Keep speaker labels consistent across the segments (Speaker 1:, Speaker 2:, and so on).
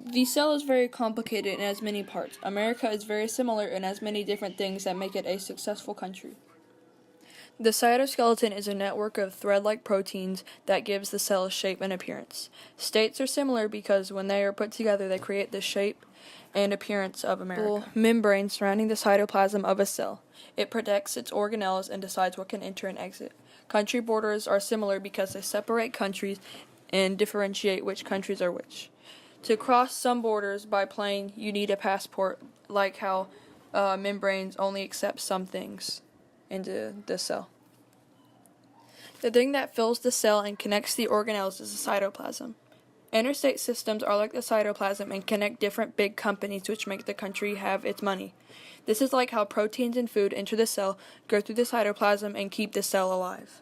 Speaker 1: The cell is very complicated and has many parts. America is very similar and has many different things that make it a successful country. The cytoskeleton is a network of thread-like proteins that gives the cell shape and appearance. States are similar because when they are put together, they create the shape and appearance of America. Membrane surrounding the cytoplasm of a cell. It protects its organelles and decides what can enter and exit. Country borders are similar because they separate countries and differentiate which countries are which. To cross some borders by plane, you need a passport, like how membranes only accept some things into the cell. The thing that fills the cell and connects the organelles is the cytoplasm. Interstate systems are like the cytoplasm and connect different big companies which make the country have its money. This is like how proteins in food enter the cell, go through the cytoplasm, and keep the cell alive.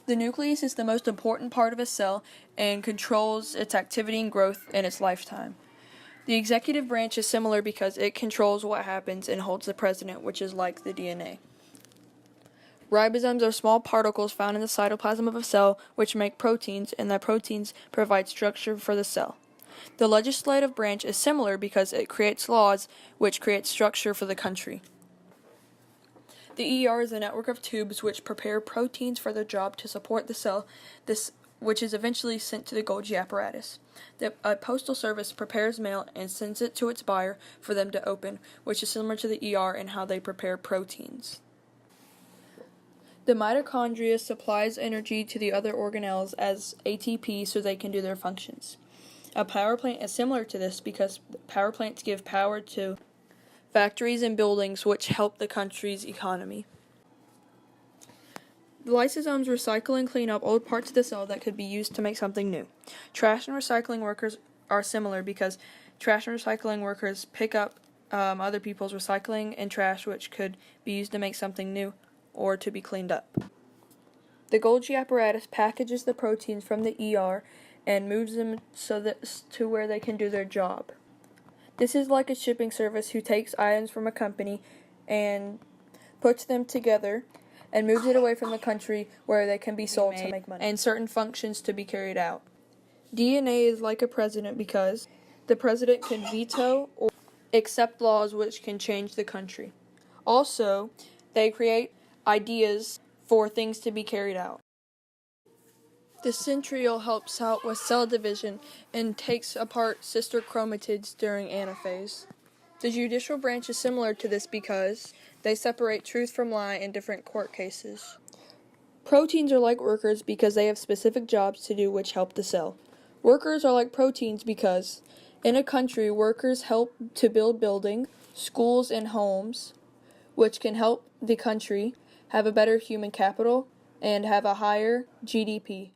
Speaker 1: The nucleus is the most important part of a cell and controls its activity and growth in its lifetime. The executive branch is similar because it controls what happens and holds the president, which is like the DNA. Ribosomes are small particles found in the cytoplasm of a cell which make proteins, and the proteins provide structure for the cell. The legislative branch is similar because it creates laws which create structure for the country. The ER is a network of tubes which prepare proteins for their job to support the cell, which is eventually sent to the Golgi apparatus. The postal service prepares mail and sends it to its buyer for them to open, which is similar to the ER in how they prepare proteins. The mitochondria supplies energy to the other organelles as ATP so they can do their functions. A power plant is similar to this because power plants give power to factories and buildings which help the country's economy. The lysosomes recycle and clean up old parts of the cell that could be used to make something new. Trash and recycling workers are similar because trash and recycling workers pick up other people's recycling and trash which could be used to make something new or to be cleaned up. The Golgi apparatus packages the proteins from the ER and moves them to where they can do their job. This is like a shipping service who takes items from a company and puts them together and moves it away from the country where they can be sold to make money and certain functions to be carried out. DNA is like a president because the president can veto or accept laws which can change the country. Also, they create ideas for things to be carried out. The centriole helps out with cell division and takes apart sister chromatids during anaphase. The judicial branch is similar to this because they separate truth from lie in different court cases. Proteins are like workers because they have specific jobs to do which help the cell. Workers are like proteins because in a country, workers help to build buildings, schools, and homes, which can help the country have a better human capital and have a higher GDP.